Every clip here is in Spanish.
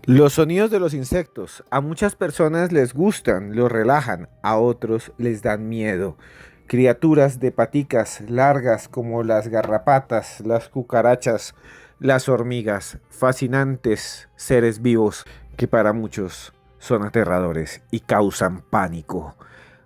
Los sonidos de los insectos a muchas personas les gustan, los relajan, a otros les dan miedo. Criaturas de paticas largas como las garrapatas, las cucarachas, las hormigas, fascinantes seres vivos que para muchos son aterradores y causan pánico.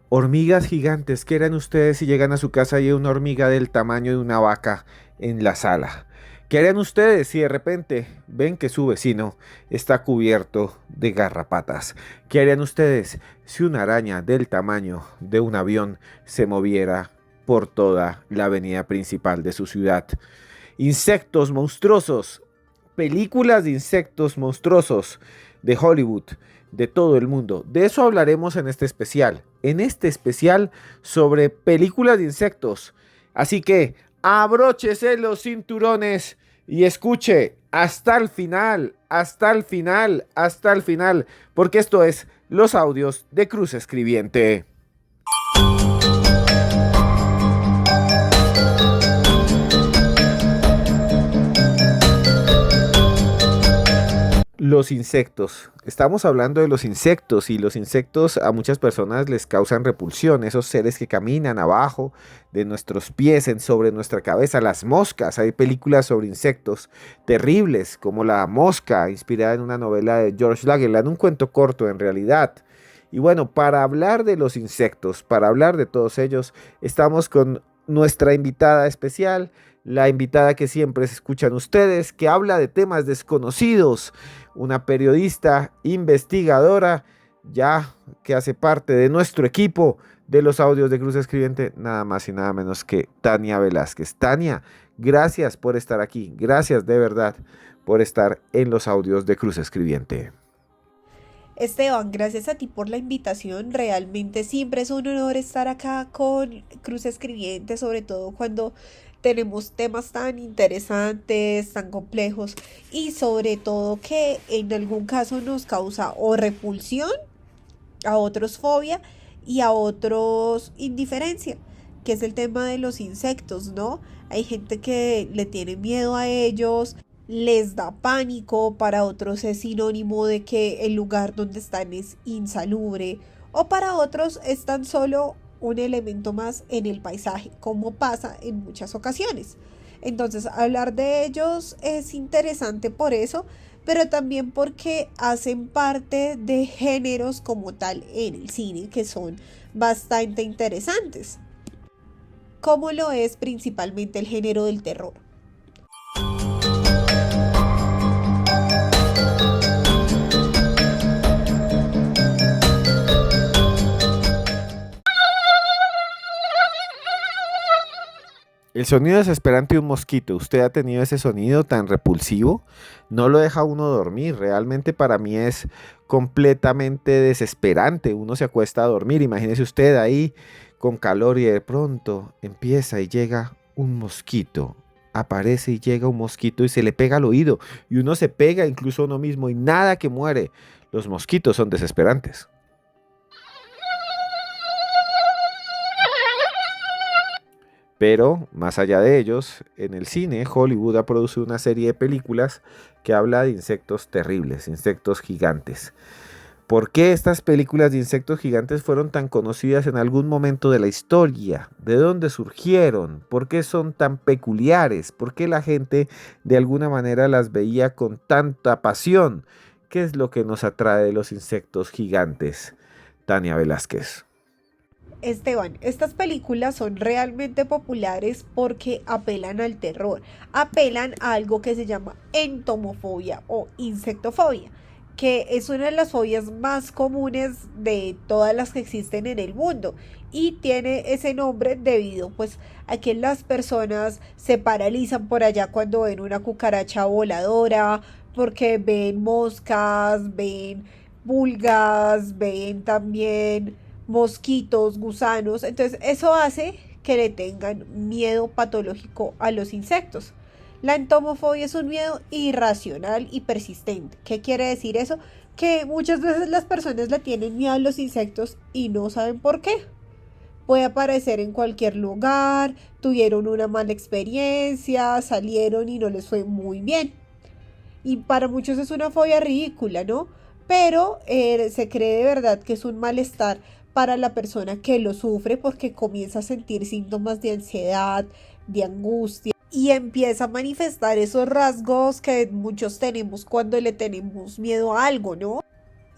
Hormigas gigantes, ¿qué harán ustedes si llegan a su casa y hay una hormiga del tamaño de una vaca en la sala? ¿Qué harían ustedes si de repente ven que su vecino está cubierto de garrapatas? ¿Qué harían ustedes si una araña del tamaño de un avión se moviera por toda la avenida principal de su ciudad? Insectos monstruosos, películas de insectos monstruosos de Hollywood, de todo el mundo. De eso hablaremos en este especial. En este especial sobre películas de insectos. Así que abróchese los cinturones y escuche hasta el final, hasta el final, hasta el final, porque esto es los audios de Cruz Escribiente. Los insectos. Estamos hablando de los insectos y los insectos a muchas personas les causan repulsión. Esos seres que caminan abajo de nuestros pies, sobre nuestra cabeza. Las moscas. Hay películas sobre insectos terribles como La Mosca, inspirada en una novela de George Lagerland, un cuento corto en realidad. Y bueno, para hablar de los insectos, para hablar de todos ellos, estamos con nuestra invitada especial, la invitada que siempre se escuchan ustedes, que habla de temas desconocidos, una periodista investigadora, ya que hace parte de nuestro equipo de los audios de Cruz Escribiente, nada más y nada menos que Tania Velázquez. Tania, gracias por estar aquí, gracias de verdad por estar en los audios de Cruz Escribiente. Esteban, gracias a ti por la invitación. Realmente siempre es un honor estar acá con Cruz Escribiente, sobre todo cuando tenemos temas tan interesantes, tan complejos y sobre todo que en algún caso nos causa o repulsión, a otros fobia y a otros indiferencia, que es el tema de los insectos, ¿no? Hay gente que le tiene miedo a ellos, les da pánico, para otros es sinónimo de que el lugar donde están es insalubre, o para otros es tan solo un elemento más en el paisaje, como pasa en muchas ocasiones. Entonces, hablar de ellos es interesante por eso, pero también porque hacen parte de géneros como tal en el cine que son bastante interesantes, como lo es principalmente el género del terror. El sonido desesperante de un mosquito, ¿usted ha tenido ese sonido tan repulsivo? No lo deja uno dormir, realmente para mí es completamente desesperante. Uno se acuesta a dormir, imagínese usted ahí con calor y de pronto empieza y llega un mosquito. Aparece y llega un mosquito y se le pega al oído y uno se pega incluso a uno mismo y nada que muere. Los mosquitos son desesperantes. Pero más allá de ellos, en el cine, Hollywood ha producido una serie de películas que habla de insectos terribles, insectos gigantes. ¿Por qué estas películas de insectos gigantes fueron tan conocidas en algún momento de la historia? ¿De dónde surgieron? ¿Por qué son tan peculiares? ¿Por qué la gente de alguna manera las veía con tanta pasión? ¿Qué es lo que nos atrae de los insectos gigantes? Tania Velázquez. Esteban, estas películas son realmente populares porque apelan al terror, apelan a algo que se llama entomofobia o insectofobia, que es una de las fobias más comunes de todas las que existen en el mundo y tiene ese nombre debido pues a que las personas se paralizan por allá cuando ven una cucaracha voladora, porque ven moscas, ven pulgas, ven también mosquitos, gusanos. Entonces eso hace que le tengan miedo patológico a los insectos. La entomofobia es un miedo irracional y persistente. ¿Qué quiere decir eso? Que muchas veces las personas le tienen miedo a los insectos y no saben por qué. Puede aparecer en cualquier lugar, tuvieron una mala experiencia, salieron y no les fue muy bien. Y para muchos es una fobia ridícula, ¿no? Pero se cree de verdad que es un malestar para la persona que lo sufre porque comienza a sentir síntomas de ansiedad, de angustia y empieza a manifestar esos rasgos que muchos tenemos cuando le tenemos miedo a algo, ¿no?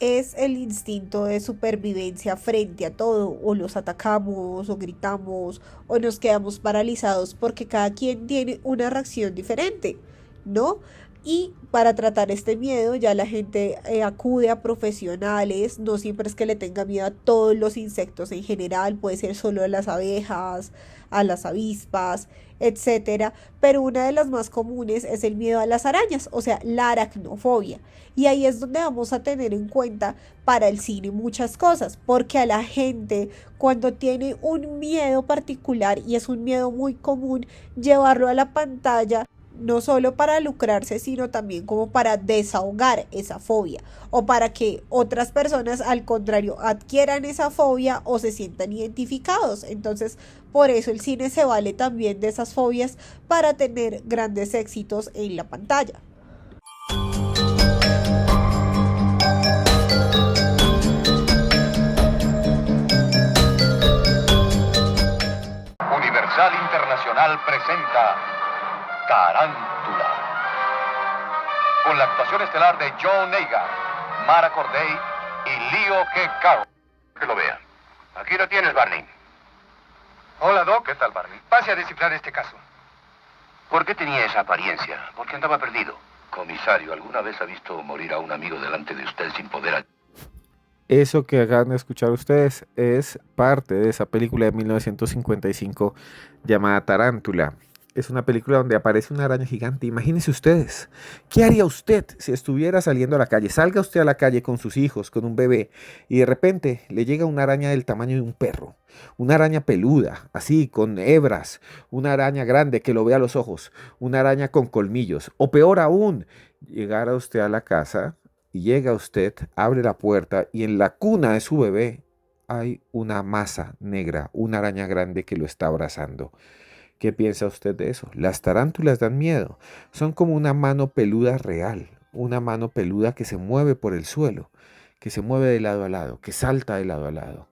Es el instinto de supervivencia frente a todo, o los atacamos, o gritamos, o nos quedamos paralizados porque cada quien tiene una reacción diferente, ¿no? Y para tratar este miedo ya la gente acude a profesionales, no siempre es que le tenga miedo a todos los insectos en general, puede ser solo a las abejas, a las avispas, etcétera, pero una de las más comunes es el miedo a las arañas, o sea, la aracnofobia. Y ahí es donde vamos a tener en cuenta para el cine muchas cosas, porque a la gente cuando tiene un miedo particular y es un miedo muy común, llevarlo a la pantalla no solo para lucrarse, sino también como para desahogar esa fobia o para que otras personas al contrario adquieran esa fobia o se sientan identificados. Entonces, por eso el cine se vale también de esas fobias para tener grandes éxitos en la pantalla. Universal Internacional presenta Tarántula, con la actuación estelar de John Negar, Mara Corday y Leo G. Carroll. Que lo vean. Aquí lo tienes, Barney. Hola, Doc. ¿Qué tal, Barney? Pase a descifrar este caso. ¿Por qué tenía esa apariencia? ¿Por qué andaba perdido? Comisario, ¿alguna vez ha visto morir a un amigo delante de usted sin poder... Eso que acaban de escuchar ustedes es parte de esa película de 1955 llamada Tarántula. Es una película donde aparece una araña gigante. Imagínense ustedes, ¿qué haría usted si estuviera saliendo a la calle? Salga usted a la calle con sus hijos, con un bebé, y de repente le llega una araña del tamaño de un perro. Una araña peluda, así, con hebras. Una araña grande que lo vea a los ojos. Una araña con colmillos. O peor aún, llegara usted a la casa y llega usted, abre la puerta y en la cuna de su bebé hay una masa negra, una araña grande que lo está abrazando. ¿Qué piensa usted de eso? Las tarántulas dan miedo. Son como una mano peluda real, una mano peluda que se mueve por el suelo, que se mueve de lado a lado, que salta de lado a lado.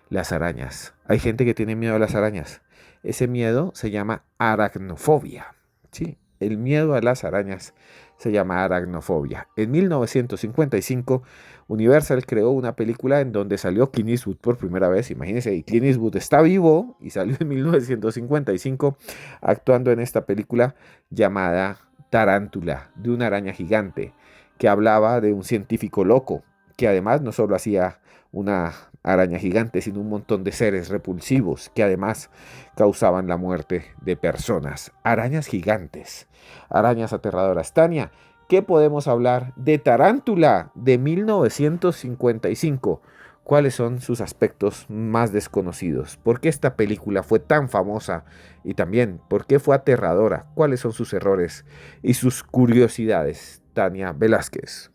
Las arañas. Hay gente que tiene miedo a las arañas. Ese miedo se llama aracnofobia. Sí, el miedo a las arañas se llama aracnofobia. En 1955, Universal creó una película en donde salió Clint Eastwood por primera vez. Imagínense, y Clint Eastwood está vivo y salió en 1955 actuando en esta película llamada Tarántula, de una araña gigante, que hablaba de un científico loco, que además no solo hacía una araña gigante, sino un montón de seres repulsivos que además causaban la muerte de personas. Arañas gigantes, arañas aterradoras. Tania, ¿qué podemos hablar de Tarántula de 1955? ¿Cuáles son sus aspectos más desconocidos? ¿Por qué esta película fue tan famosa? Y también, ¿por qué fue aterradora? ¿Cuáles son sus errores y sus curiosidades? Tania Velázquez.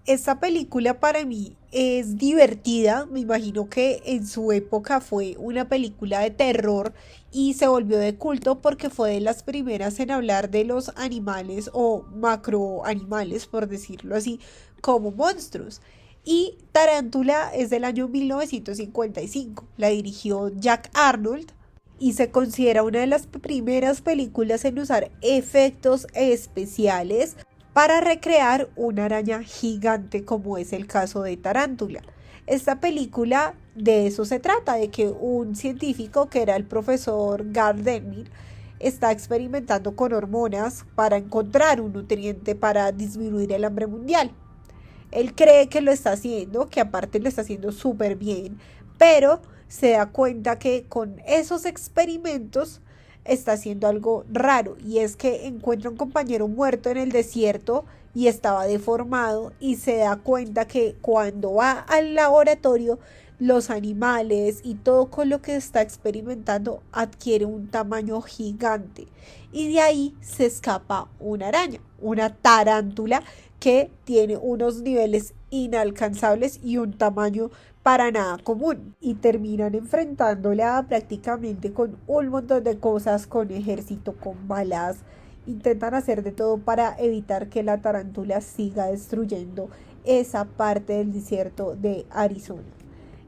Esta película para mí es divertida, me imagino que en su época fue una película de terror y se volvió de culto porque fue de las primeras en hablar de los animales o macroanimales, por decirlo así, como monstruos. Y Tarántula es del año 1955, la dirigió Jack Arnold y se considera una de las primeras películas en usar efectos especiales para recrear una araña gigante como es el caso de Tarántula. Esta película de eso se trata, de que un científico que era el profesor Gardner está experimentando con hormonas para encontrar un nutriente para disminuir el hambre mundial. Él cree que lo está haciendo, que aparte lo está haciendo súper bien, pero se da cuenta que con esos experimentos está haciendo algo raro y es que encuentra un compañero muerto en el desierto y estaba deformado y se da cuenta que cuando va al laboratorio los animales y todo con lo que está experimentando adquiere un tamaño gigante y de ahí se escapa una araña, una tarántula que tiene unos niveles inalcanzables y un tamaño para nada común y terminan enfrentándola prácticamente con un montón de cosas, con ejército, con balas intentan hacer de todo para evitar que la tarántula siga destruyendo esa parte del desierto de Arizona.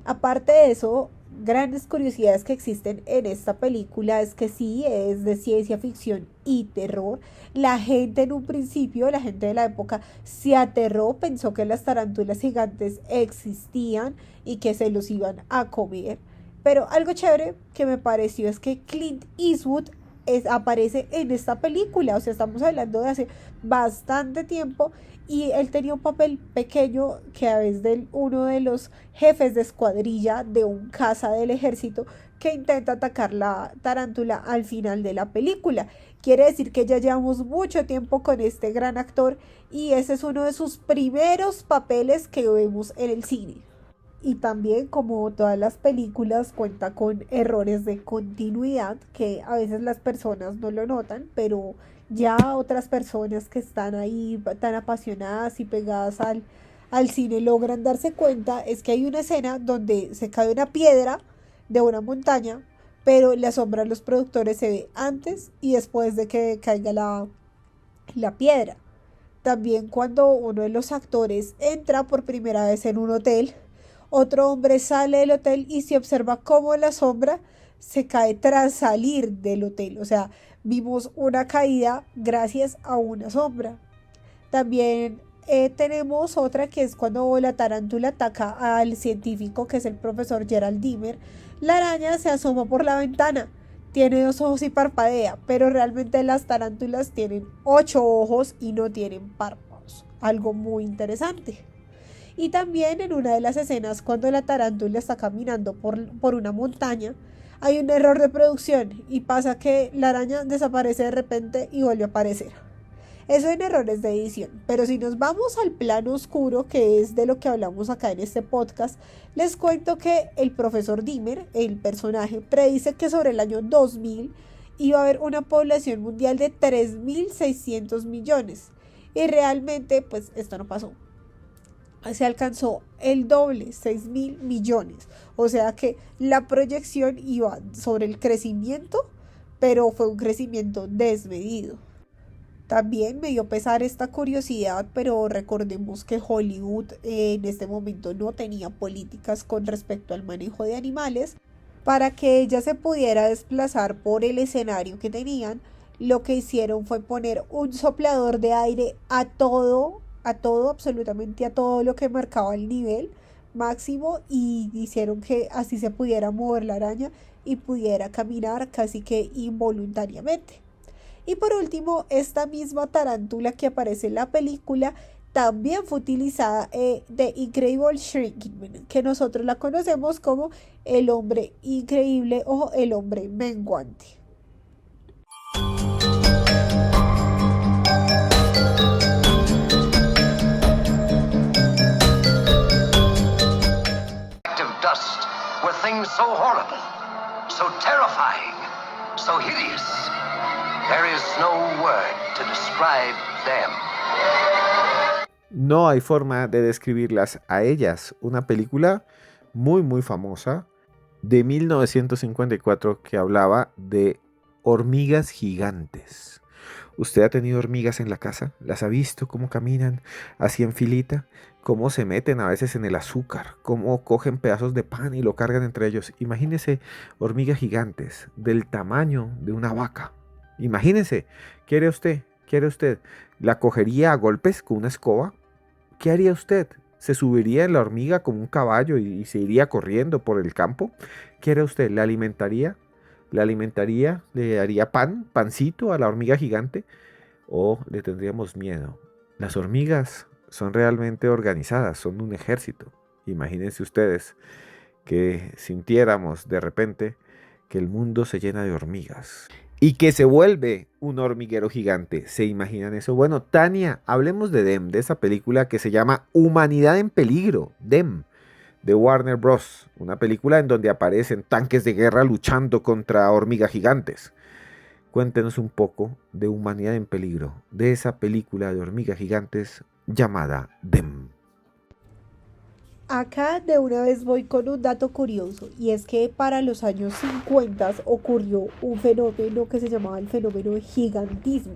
Aparte de eso, grandes curiosidades que existen en esta película es que sí es de ciencia ficción y terror. La gente en un principio, la gente de la época, se aterró, pensó que las tarántulas gigantes existían y que se los iban a comer. Pero algo chévere que me pareció es que Clint Eastwood aparece en esta película. O sea, estamos hablando de hace bastante tiempo y él tenía un papel pequeño que a veces de uno de los jefes de escuadrilla de un caza del ejército que intenta atacar la tarántula al final de la película. Quiere decir que ya llevamos mucho tiempo con este gran actor y ese es uno de sus primeros papeles que vemos en el cine. Y también, como todas las películas, cuenta con errores de continuidad que a veces las personas no lo notan, pero ya otras personas que están ahí tan apasionadas y pegadas al cine logran darse cuenta. Es que hay una escena donde se cae una piedra de una montaña, pero la sombra de los productores se ve antes y después de que caiga la piedra. También cuando uno de los actores entra por primera vez en un hotel, otro hombre sale del hotel y se observa cómo la sombra se cae tras salir del hotel. O sea, vimos una caída gracias a una sombra. También tenemos otra que es cuando la tarántula ataca al científico, que es el profesor Gerald Dimmer. La araña se asoma por la ventana, tiene 2 ojos y parpadea, pero realmente las tarántulas tienen 8 ojos y no tienen párpados. Algo muy interesante. Y también en una de las escenas, cuando la tarántula está caminando por una montaña, hay un error de producción y pasa que la araña desaparece de repente y vuelve a aparecer. Eso en errores de edición. Pero si nos vamos al plano oscuro, que es de lo que hablamos acá en este podcast, les cuento que el profesor Dimmer, el personaje, predice que sobre el año 2000 iba a haber una población mundial de 3.600 millones. Y realmente, pues esto no pasó. Se alcanzó el doble, 6.000 millones. O sea que la proyección iba sobre el crecimiento, pero fue un crecimiento desmedido. También me dio pesar esta curiosidad, pero recordemos que Hollywood en este momento no tenía políticas con respecto al manejo de animales. Para que ella se pudiera desplazar por el escenario que tenían, lo que hicieron fue poner un soplador de aire a todo, absolutamente a todo lo que marcaba el nivel máximo, y hicieron que así se pudiera mover la araña y pudiera caminar casi que involuntariamente. Y por último, esta misma tarántula que aparece en la película también fue utilizada de Incredible Shrinking Man, que nosotros la conocemos como el hombre increíble o el hombre menguante. Dust were things so horrible, so terrifying, so hideous. There is no word to describe them. No hay forma de describirlas a ellas. Una película muy famosa de 1954 que hablaba de hormigas gigantes. ¿Usted ha tenido hormigas en la casa? ¿Las ha visto cómo caminan así en filita? ¿Cómo se meten a veces en el azúcar? ¿Cómo cogen pedazos de pan y lo cargan entre ellos? Imagínese hormigas gigantes del tamaño de una vaca. Imagínese, ¿quiere usted? ¿La cogería a golpes con una escoba? ¿Qué haría usted? ¿Se subiría en la hormiga como un caballo y se iría corriendo por el campo? ¿Qué haría usted? ¿La alimentaría? ¿Le daría pancito a la hormiga gigante? ¿O le tendríamos miedo? Las hormigas son realmente organizadas, son un ejército. Imagínense ustedes que sintiéramos de repente que el mundo se llena de hormigas y que se vuelve un hormiguero gigante. ¿Se imaginan eso? Bueno, Tania, hablemos de Them, de esa película que se llama Humanidad en Peligro, Them, de Warner Bros. Una película en donde aparecen tanques de guerra luchando contra hormigas gigantes. Cuéntenos un poco de Humanidad en Peligro, de esa película de hormigas gigantes llamada Them. Acá de una vez voy con un dato curioso, y es que para los años 50 ocurrió un fenómeno que se llamaba el fenómeno de gigantismo.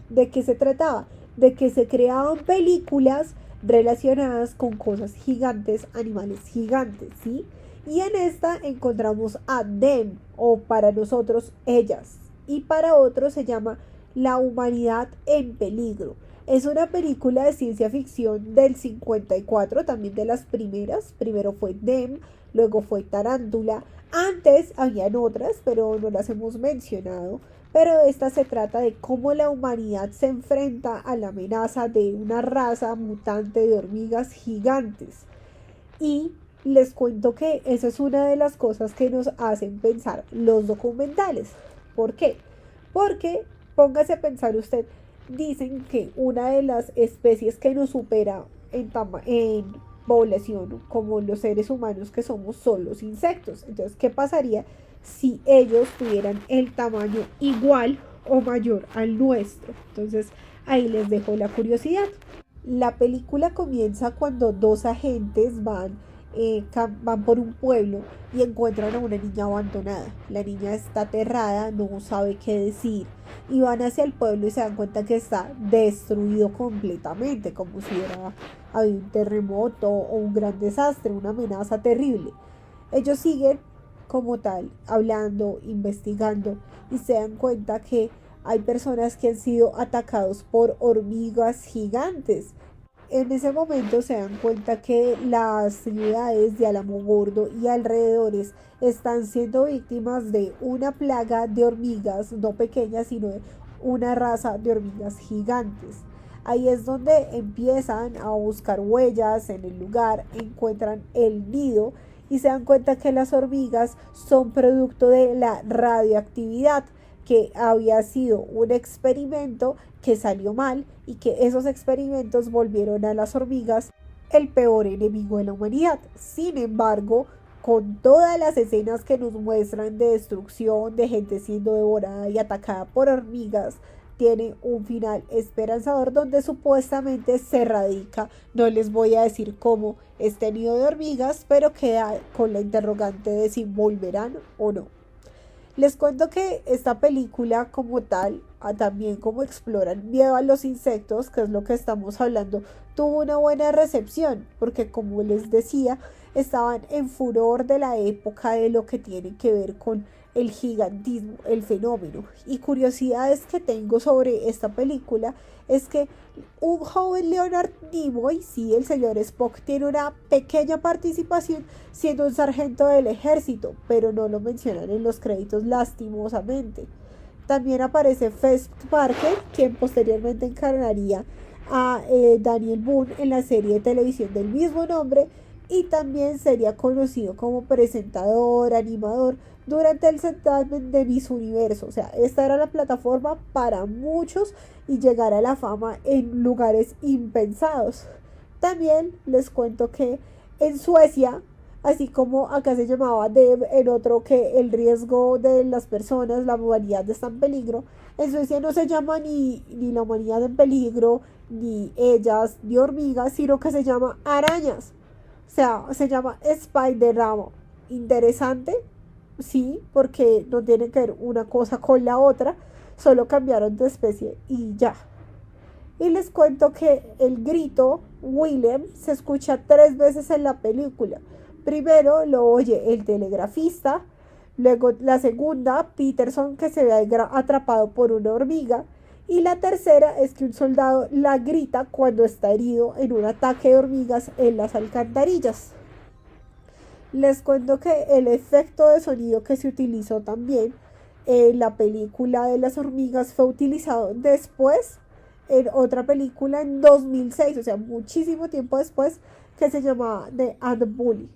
¿De qué se trataba? De que se creaban películas relacionadas con cosas gigantes, animales gigantes, ¿sí? Y en esta encontramos a them, o para nosotros ellas, y para otros se llama La humanidad en peligro. Es una película de ciencia ficción del 54, también de las primeras. Primero fue Them, luego fue Tarántula. Antes habían otras, pero no las hemos mencionado. Pero esta se trata de cómo la humanidad se enfrenta a la amenaza de una raza mutante de hormigas gigantes. Y les cuento que esa es una de las cosas que nos hacen pensar los documentales. ¿Por qué? Porque, póngase a pensar usted, dicen que una de las especies que nos supera en población, como los seres humanos que somos, son los insectos. Entonces, ¿qué pasaría si ellos tuvieran el tamaño igual o mayor al nuestro? Entonces, ahí les dejo la curiosidad. La película comienza cuando dos agentes van por un pueblo y encuentran a una niña abandonada. La niña está aterrada, no sabe qué decir, y van hacia el pueblo y se dan cuenta que está destruido completamente, como si hubiera habido un terremoto o un gran desastre, una amenaza terrible. Ellos siguen como tal, hablando, investigando, y se dan cuenta que hay personas que han sido atacados por hormigas gigantes. En ese momento se dan cuenta que las ciudades de Alamogordo y alrededores están siendo víctimas de una plaga de hormigas, no pequeñas, sino de una raza de hormigas gigantes. Ahí es donde empiezan a buscar huellas en el lugar, encuentran el nido y se dan cuenta que las hormigas son producto de la radioactividad, que había sido un experimento que salió mal y que esos experimentos volvieron a las hormigas el peor enemigo de la humanidad. Sin embargo, con todas las escenas que nos muestran de destrucción, de gente siendo devorada y atacada por hormigas, tiene un final esperanzador donde supuestamente se radica, no les voy a decir cómo, este nido de hormigas, pero queda con la interrogante de si volverán o no. Les cuento que esta película como tal, también como explora el miedo a los insectos, que es lo que estamos hablando, tuvo una buena recepción, porque como les decía, estaban en furor de la época de lo que tiene que ver con el gigantismo, el fenómeno. Y curiosidades que tengo sobre esta película es que un joven Leonard Nimoy, sí, el señor Spock, tiene una pequeña participación siendo un sargento del ejército, pero no lo mencionan en los créditos lastimosamente. También aparece Fess Parker, quien posteriormente encarnaría a Daniel Boone en la serie de televisión del mismo nombre, y también sería conocido como presentador, animador durante el certamen de Miss Universo. O sea, esta era la plataforma para muchos y llegar a la fama en lugares impensados. También les cuento que en Suecia, así como acá se llamaba Deb, en otro que el riesgo de las personas, la humanidad está en peligro, en Suecia no se llama ni la humanidad en peligro, ni ellas, ni hormigas, sino que se llama arañas. O sea, se llama Spider-Man. Interesante, sí, porque no tiene que ver una cosa con la otra, solo cambiaron de especie y ya. Y les cuento que el grito William se escucha 3 veces en la película. Primero lo oye el telegrafista, luego la segunda, Peterson, que se ve atrapado por una hormiga, y la tercera es que un soldado la grita cuando está herido en un ataque de hormigas en las alcantarillas. Les cuento que el efecto de sonido que se utilizó también en la película de las hormigas fue utilizado después en otra película en 2006, o sea, muchísimo tiempo después, que se llamaba The and the Bully.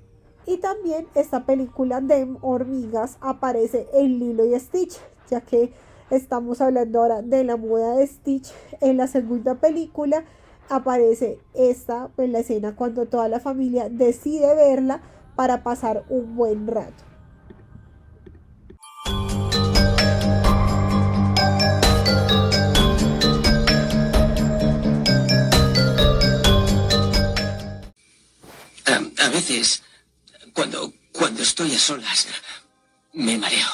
Y también esta película de hormigas aparece en Lilo y Stitch, ya que estamos hablando ahora de la moda de Stitch. En la segunda película aparece esta en la escena cuando toda la familia decide verla para pasar un buen rato. A veces, cuando estoy a solas, me mareo.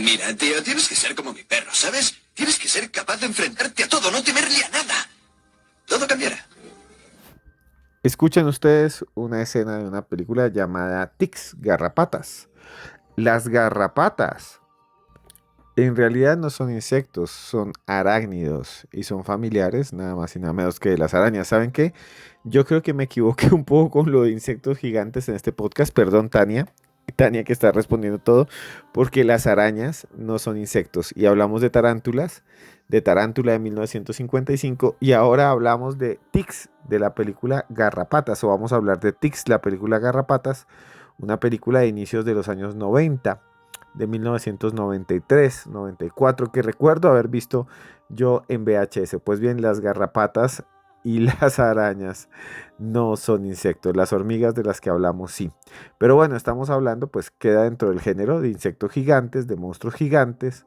Mira, tío, tienes que ser como mi perro, ¿sabes? Tienes que ser capaz de enfrentarte a todo, no temerle a nada. Todo cambiará. Escuchen ustedes una escena de una película llamada Ticks, Garrapatas. Las garrapatas en realidad no son insectos, son arácnidos y son familiares, nada más y nada menos que de las arañas. ¿Saben qué? Yo creo que me equivoqué un poco con lo de insectos gigantes en este podcast. Perdón, Tania. Tania que está respondiendo todo, porque las arañas no son insectos. Y hablamos de tarántulas, de Tarántula de 1955, y ahora hablamos de Ticks, de la película Garrapatas, o vamos a hablar de Ticks, la película Garrapatas, una película de inicios de los años 90, de 1993, 94, que recuerdo haber visto yo en VHS. Pues bien, las garrapatas y las arañas no son insectos. Las hormigas de las que hablamos sí. Pero bueno, estamos hablando, pues queda dentro del género de insectos gigantes, de monstruos gigantes,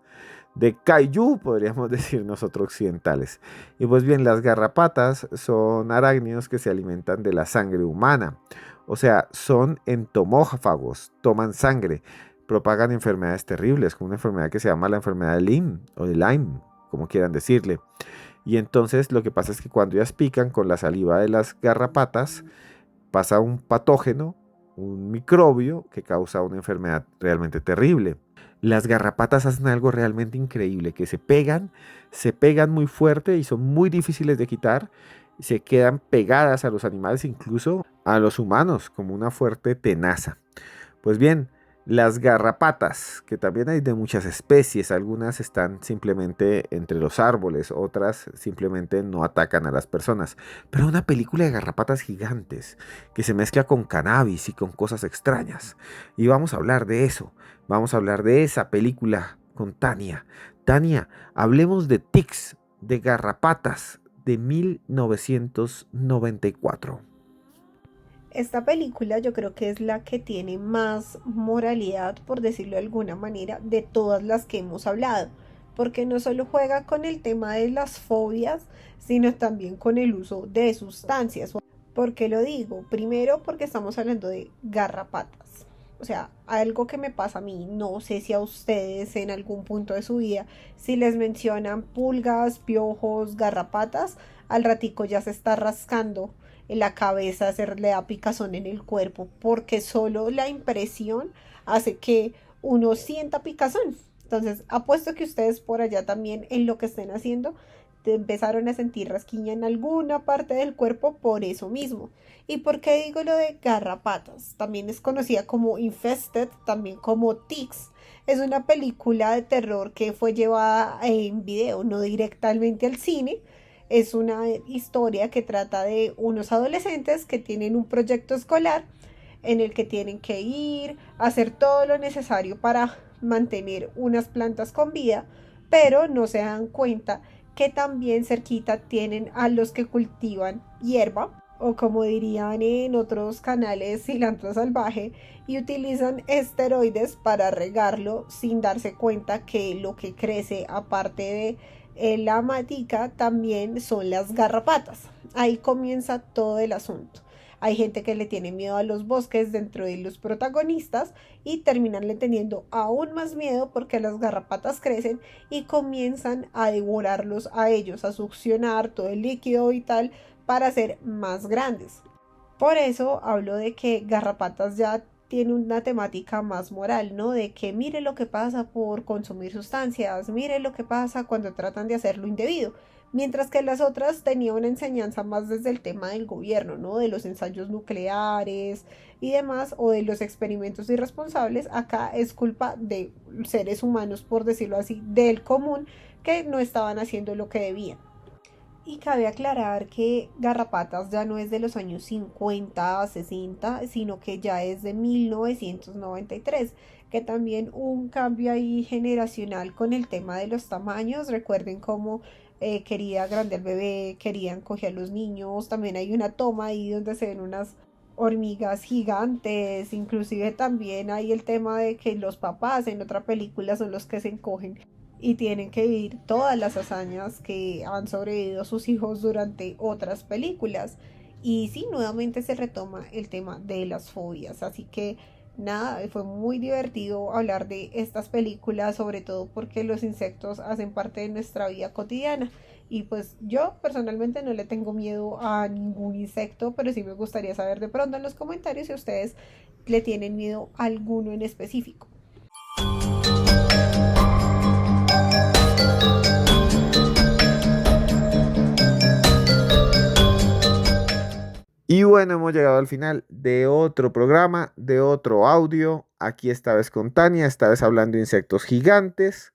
de kaiju, podríamos decir nosotros occidentales. Y pues bien, las garrapatas son arácnidos que se alimentan de la sangre humana. O sea, son entomófagos, toman sangre, propagan enfermedades terribles, como una enfermedad que se llama la enfermedad de Lyme, o de Lyme, como quieran decirle. Y entonces lo que pasa es que cuando ellas pican con la saliva de las garrapatas, pasa un patógeno, un microbio que causa una enfermedad realmente terrible. Las garrapatas hacen algo realmente increíble, que se pegan muy fuerte y son muy difíciles de quitar, se quedan pegadas a los animales, incluso a los humanos, como una fuerte tenaza. Pues bien, las garrapatas, que también hay de muchas especies, algunas están simplemente entre los árboles, otras simplemente no atacan a las personas. Pero una película de garrapatas gigantes que se mezcla con cannabis y con cosas extrañas. Y vamos a hablar de eso, vamos a hablar de esa película con Tania. Tania, hablemos de Ticks, de Garrapatas, de 1994. Esta película yo creo que es la que tiene más moralidad, por decirlo de alguna manera, de todas las que hemos hablado, porque no solo juega con el tema de las fobias, sino también con el uso de sustancias. ¿Por qué lo digo? Primero porque estamos hablando de garrapatas. O sea, algo que me pasa a mí, no sé si a ustedes en algún punto de su vida, si les mencionan pulgas, piojos, garrapatas, al ratico ya se está rascando en la cabeza, se le da picazón en el cuerpo, porque solo la impresión hace que uno sienta picazón. Entonces, apuesto que ustedes por allá también en lo que estén haciendo te empezaron a sentir rasquiña en alguna parte del cuerpo por eso mismo. ¿Y por qué digo lo de garrapatas? También es conocida como Infested, también como Ticks. Es una película de terror que fue llevada en video, no directamente al cine. Es una historia que trata de unos adolescentes que tienen un proyecto escolar en el que tienen que ir a hacer todo lo necesario para mantener unas plantas con vida, pero no se dan cuenta que también cerquita tienen a los que cultivan hierba, o como dirían en otros canales, cilantro salvaje, y utilizan esteroides para regarlo sin darse cuenta que lo que crece aparte de la matica también son las garrapatas. Ahí comienza todo el asunto. Hay gente que le tiene miedo a los bosques dentro de los protagonistas y terminanle teniendo aún más miedo porque las garrapatas crecen y comienzan a devorarlos a ellos, a succionar todo el líquido vital para ser más grandes. Por eso hablo de que Garrapatas ya tiene una temática más moral, ¿no? De que mire lo que pasa por consumir sustancias, mire lo que pasa cuando tratan de hacer lo indebido. Mientras que las otras tenían una enseñanza más desde el tema del gobierno, ¿no? De los ensayos nucleares y demás, o de los experimentos irresponsables. Acá es culpa de seres humanos, por decirlo así, del común, que no estaban haciendo lo que debían. Y cabe aclarar que Garrapatas ya no es de los años 50, 60, sino que ya es de 1993, que también hubo un cambio ahí generacional con el tema de los tamaños. Recuerden cómo quería grande al bebé, querían coger a los niños, también hay una toma ahí donde se ven unas hormigas gigantes, inclusive también hay el tema de que los papás en otra película son los que se encogen y tienen que vivir todas las hazañas que han sobrevivido sus hijos durante otras películas. Y sí, nuevamente se retoma el tema de las fobias, así que nada, fue muy divertido hablar de estas películas, sobre todo porque los insectos hacen parte de nuestra vida cotidiana. Y pues yo personalmente no le tengo miedo a ningún insecto, pero sí me gustaría saber de pronto en los comentarios si ustedes le tienen miedo a alguno en específico. Y bueno, hemos llegado al final de otro programa, de otro audio. Aquí esta vez con Tania, esta vez hablando de insectos gigantes.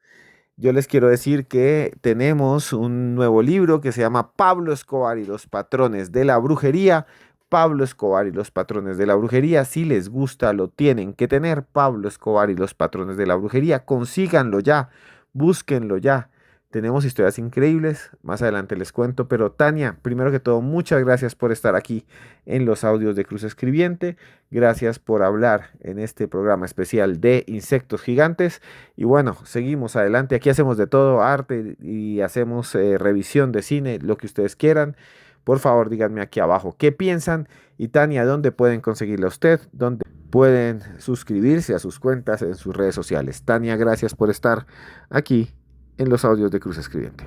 Yo les quiero decir que tenemos un nuevo libro que se llama Pablo Escobar y los patrones de la brujería. Pablo Escobar y los patrones de la brujería. Si les gusta, lo tienen que tener. Pablo Escobar y los patrones de la brujería. Consíganlo ya, búsquenlo ya. Tenemos historias increíbles, más adelante les cuento, pero Tania, primero que todo, muchas gracias por estar aquí en los audios de Cruz Escribiente, gracias por hablar en este programa especial de insectos gigantes y bueno, seguimos adelante, aquí hacemos de todo, arte y hacemos revisión de cine, lo que ustedes quieran, por favor díganme aquí abajo qué piensan y Tania, ¿dónde pueden conseguirla a usted? ¿Dónde pueden suscribirse a sus cuentas en sus redes sociales? Tania, gracias por estar aquí en los audios de Cruz Escribiente.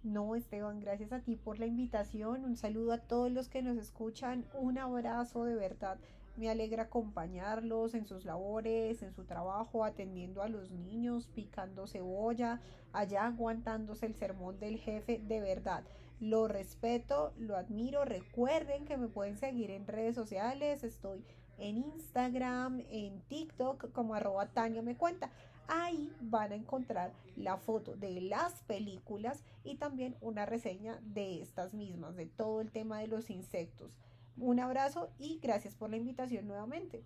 No, Esteban, gracias a ti por la invitación. Un saludo a todos los que nos escuchan. Un abrazo de verdad. Me alegra acompañarlos en sus labores, en su trabajo, atendiendo a los niños, picando cebolla, allá aguantándose el sermón del jefe. De verdad, lo respeto, lo admiro. Recuerden que me pueden seguir en redes sociales. Estoy en Instagram, en TikTok como @Tania me cuenta. Ahí van a encontrar la foto de las películas y también una reseña de estas mismas, de todo el tema de los insectos. Un abrazo y gracias por la invitación nuevamente.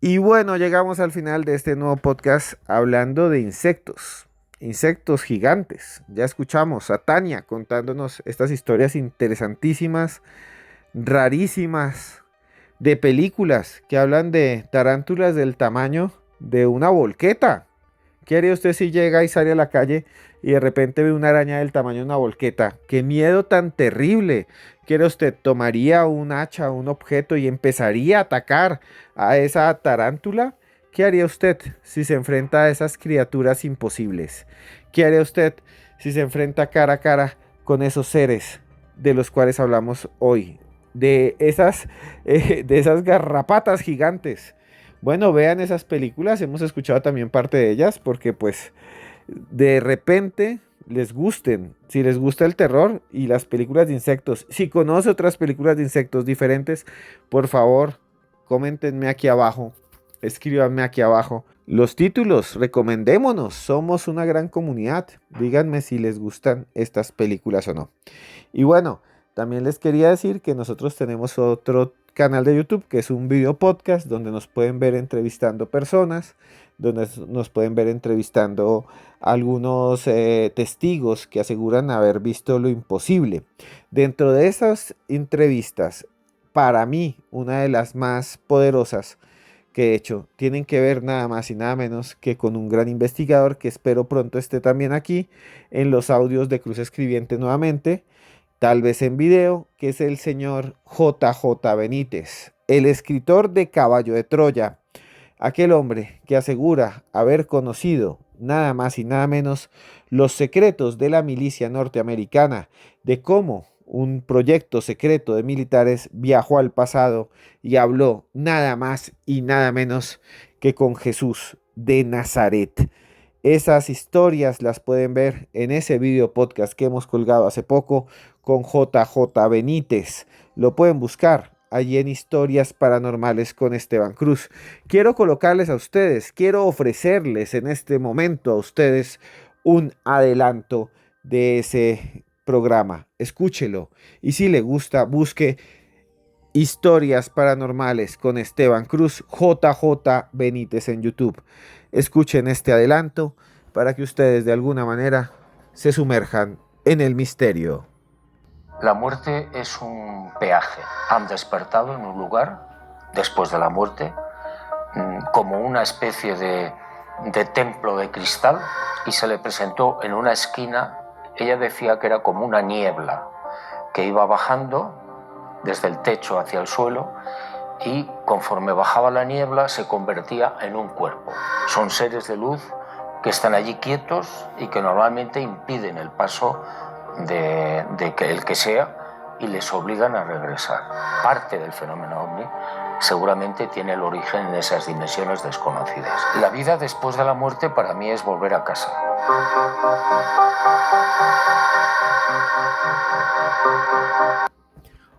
Y bueno, llegamos al final de este nuevo podcast hablando de insectos, insectos gigantes. Ya escuchamos a Tania contándonos estas historias interesantísimas, rarísimas, de películas que hablan de tarántulas del tamaño de una volqueta. ¿Qué haría usted si llega y sale a la calle y de repente ve una araña del tamaño de una volqueta? ¡Qué miedo tan terrible! ¿Qué haría usted? ¿Tomaría un hacha, un objeto y empezaría a atacar a esa tarántula? ¿Qué haría usted si se enfrenta a esas criaturas imposibles? ¿Qué haría usted si se enfrenta cara a cara con esos seres de los cuales hablamos hoy? De esas garrapatas gigantes. Bueno, vean esas películas, hemos escuchado también parte de ellas, porque pues de repente les gusten, si les gusta el terror y las películas de insectos, si conoce otras películas de insectos diferentes, por favor, coméntenme aquí abajo, escríbanme aquí abajo los títulos, recomendémonos, somos una gran comunidad, díganme si les gustan estas películas o no. Y bueno, también les quería decir que nosotros tenemos otro canal de YouTube que es un video podcast donde nos pueden ver entrevistando personas, donde nos pueden ver entrevistando a algunos testigos que aseguran haber visto lo imposible. Dentro de esas entrevistas, para mí, una de las más poderosas que he hecho, tienen que ver nada más y nada menos que con un gran investigador que espero pronto esté también aquí en los audios de Cruz Escribiente nuevamente, tal vez en video, que es el señor JJ Benítez, el escritor de Caballo de Troya, aquel hombre que asegura haber conocido nada más y nada menos los secretos de la milicia norteamericana, de cómo un proyecto secreto de militares viajó al pasado y habló nada más y nada menos que con Jesús de Nazaret. Esas historias las pueden ver en ese video podcast que hemos colgado hace poco con JJ Benítez. Lo pueden buscar allí en Historias Paranormales con Esteban Cruz. Quiero colocarles a ustedes, quiero ofrecerles en este momento a ustedes un adelanto de ese programa. Escúchelo y si le gusta, busque Historias Paranormales con Esteban Cruz, JJ Benítez en YouTube. Escuchen este adelanto para que ustedes de alguna manera se sumerjan en el misterio. La muerte es un peaje. Han despertado en un lugar, después de la muerte, como una especie de templo de cristal, y se le presentó en una esquina. Ella decía que era como una niebla que iba bajando desde el techo hacia el suelo, y conforme bajaba la niebla se convertía en un cuerpo. Son seres de luz que están allí quietos y que normalmente impiden el paso de que el que sea, y les obligan a regresar. Parte del fenómeno ovni seguramente tiene el origen en esas dimensiones desconocidas. La vida después de la muerte para mí es volver a casa.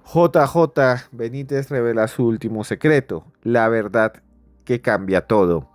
JJ Benítez revela su último secreto, la verdad que cambia todo.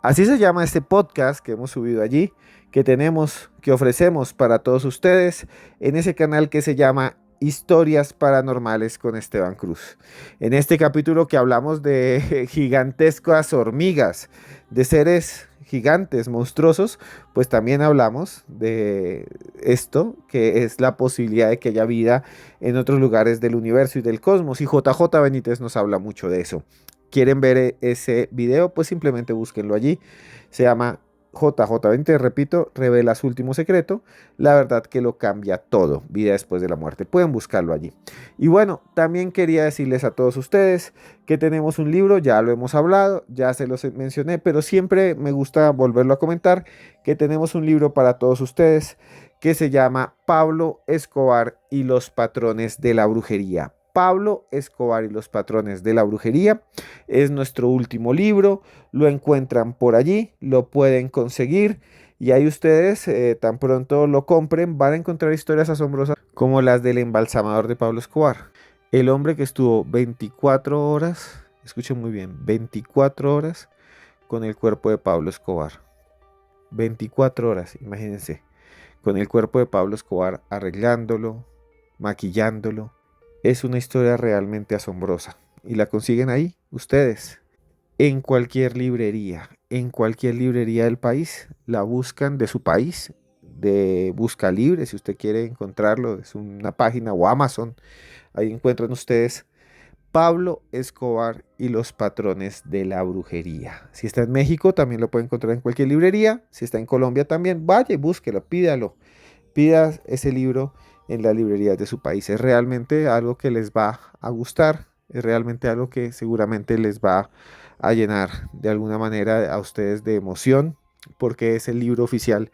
Así se llama este podcast que hemos subido allí, que ofrecemos para todos ustedes en ese canal que se llama Historias Paranormales con Esteban Cruz. En este capítulo que hablamos de gigantescas hormigas, de seres gigantes, monstruosos, pues también hablamos de esto, que es la posibilidad de que haya vida en otros lugares del universo y del cosmos, y JJ Benítez nos habla mucho de eso. ¿Quieren ver ese video? Pues simplemente búsquenlo allí. Se llama JJ Benítez, repito, revela su último secreto, la verdad que lo cambia todo, vida después de la muerte. Pueden buscarlo allí. Y bueno, también quería decirles a todos ustedes que tenemos un libro, ya lo hemos hablado, ya se los mencioné, pero siempre me gusta volverlo a comentar, que tenemos un libro para todos ustedes que se llama Pablo Escobar y los patrones de la brujería. Pablo Escobar y los patrones de la brujería es nuestro último libro, lo encuentran por allí, lo pueden conseguir, y ahí ustedes tan pronto lo compren van a encontrar historias asombrosas como las del embalsamador de Pablo Escobar, el hombre que estuvo 24 horas, escuchen muy bien, 24 horas con el cuerpo de Pablo Escobar. 24 horas, imagínense, con el cuerpo de Pablo Escobar arreglándolo, maquillándolo. Es una historia realmente asombrosa y la consiguen ahí ustedes en cualquier librería del país. La buscan, de su país, de Busca Libre, si usted quiere encontrarlo, es una página, o Amazon. Ahí encuentran ustedes Pablo Escobar y los patrones de la brujería. Si está en México también lo puede encontrar en cualquier librería. Si está en Colombia también, vaya y búsquelo, pida ese libro en las librerías de su país. Es realmente algo que les va a gustar, es realmente algo que seguramente les va a llenar de alguna manera a ustedes de emoción, porque es el libro oficial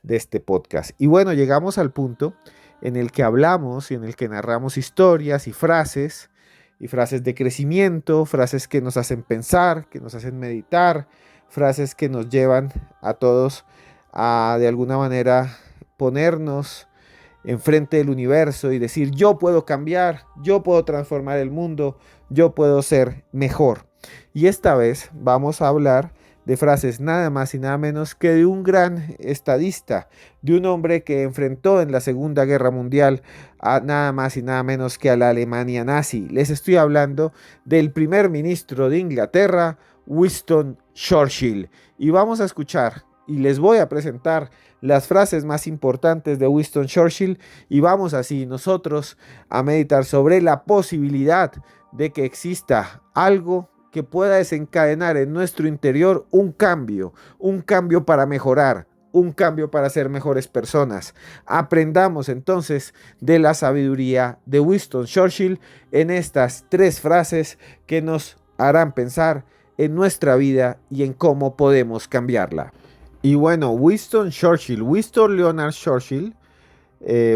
de este podcast. Y bueno, llegamos al punto en el que hablamos y en el que narramos historias y frases de crecimiento, frases que nos hacen pensar, que nos hacen meditar, frases que nos llevan a todos a de alguna manera ponernos enfrente del universo y decir: yo puedo cambiar, yo puedo transformar el mundo, yo puedo ser mejor. Y esta vez vamos a hablar de frases nada más y nada menos que de un gran estadista, de un hombre que enfrentó en la Segunda Guerra Mundial a nada más y nada menos que a la Alemania nazi. Les estoy hablando del primer ministro de Inglaterra, Winston Churchill. Y vamos a escuchar y les voy a presentar las frases más importantes de Winston Churchill, y vamos así nosotros a meditar sobre la posibilidad de que exista algo que pueda desencadenar en nuestro interior un cambio para mejorar, un cambio para ser mejores personas. Aprendamos entonces de la sabiduría de Winston Churchill en estas 3 frases que nos harán pensar en nuestra vida y en cómo podemos cambiarla. Y bueno, Winston Leonard Churchill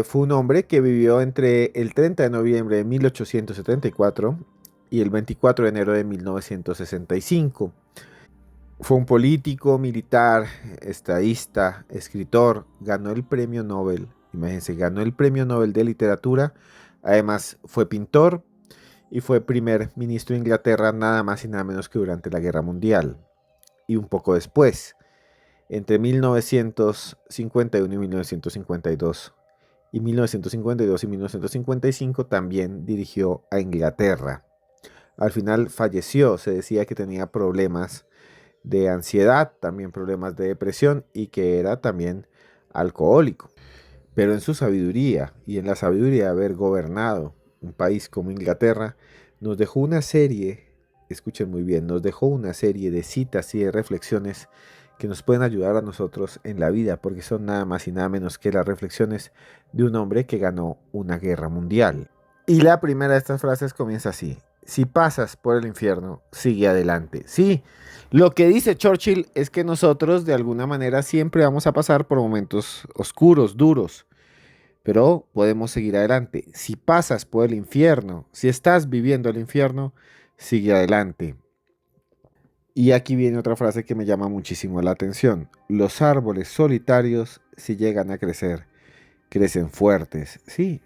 fue un hombre que vivió entre el 30 de noviembre de 1874 y el 24 de enero de 1965. Fue un político, militar, estadista, escritor, ganó el premio Nobel, imagínense, ganó el premio Nobel de literatura, además fue pintor y fue primer ministro de Inglaterra nada más y nada menos que durante la Guerra Mundial y un poco después. Entre 1951 y 1952 y 1952 y 1955 también dirigió a Inglaterra. Al final falleció, se decía que tenía problemas de ansiedad, también problemas de depresión y que era también alcohólico. Pero en su sabiduría y en la sabiduría de haber gobernado un país como Inglaterra, nos dejó una serie, escuchen muy bien, nos dejó una serie de citas y de reflexiones que nos pueden ayudar a nosotros en la vida, porque son nada más y nada menos que las reflexiones de un hombre que ganó una guerra mundial. Y la primera de estas frases comienza así: si pasas por el infierno, sigue adelante. Sí, lo que dice Churchill es que nosotros de alguna manera siempre vamos a pasar por momentos oscuros, duros, pero podemos seguir adelante. Si pasas por el infierno, si estás viviendo el infierno, sigue adelante. Y aquí viene otra frase que me llama muchísimo la atención. Los árboles solitarios, si llegan a crecer, crecen fuertes. Sí,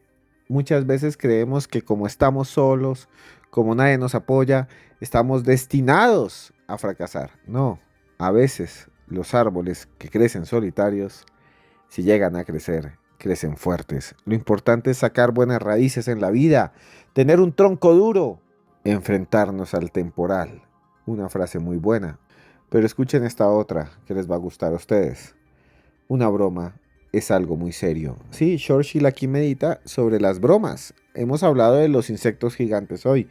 muchas veces creemos que como estamos solos, como nadie nos apoya, estamos destinados a fracasar. No, a veces los árboles que crecen solitarios, si llegan a crecer, crecen fuertes. Lo importante es sacar buenas raíces en la vida, tener un tronco duro, enfrentarnos al temporal. Una frase muy buena. Pero escuchen esta otra que les va a gustar a ustedes. Una broma es algo muy serio. Sí, Churchill aquí medita sobre las bromas. Hemos hablado de los insectos gigantes hoy,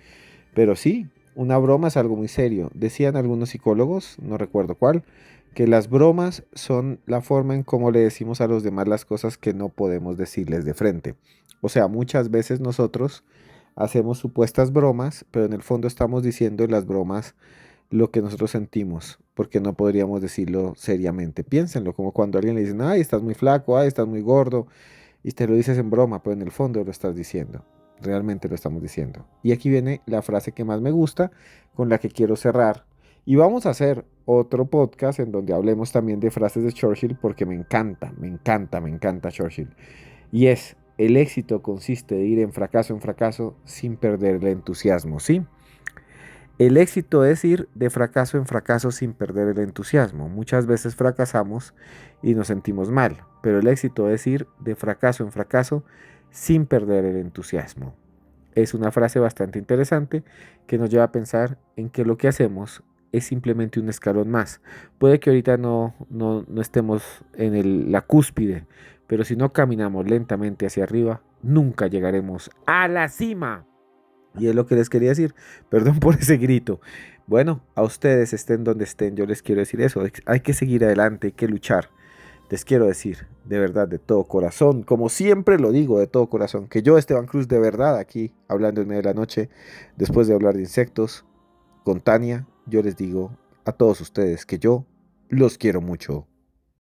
pero sí, una broma es algo muy serio. Decían algunos psicólogos, no recuerdo cuál, que las bromas son la forma en cómo le decimos a los demás las cosas que no podemos decirles de frente. O sea, muchas veces nosotros hacemos supuestas bromas, pero en el fondo estamos diciendo en las bromas lo que nosotros sentimos, porque no podríamos decirlo seriamente. Piénsenlo, como cuando a alguien le dicen, ay, estás muy flaco, ay, estás muy gordo, y te lo dices en broma, pero en el fondo lo estás diciendo. Realmente lo estamos diciendo. Y aquí viene la frase que más me gusta, con la que quiero cerrar. Y vamos a hacer otro podcast en donde hablemos también de frases de Churchill, porque me encanta, me encanta, me encanta Churchill. Y es, el éxito consiste de ir en fracaso sin perder el entusiasmo, ¿sí? El éxito es ir de fracaso en fracaso sin perder el entusiasmo. Muchas veces fracasamos y nos sentimos mal, pero el éxito es ir de fracaso en fracaso sin perder el entusiasmo. Es una frase bastante interesante que nos lleva a pensar en que lo que hacemos es simplemente un escalón más. Puede que ahorita no estemos en la cúspide, pero si no caminamos lentamente hacia arriba, nunca llegaremos a la cima. Y es lo que les quería decir. Perdón por ese grito. Bueno, a ustedes estén donde estén, yo les quiero decir eso. Hay que seguir adelante, hay que luchar. Les quiero decir, de verdad, de todo corazón, como siempre lo digo, de todo corazón, que yo, Esteban Cruz, de verdad, aquí, hablando en medio de la noche, después de hablar de insectos, con Tania, yo les digo a todos ustedes que yo los quiero mucho.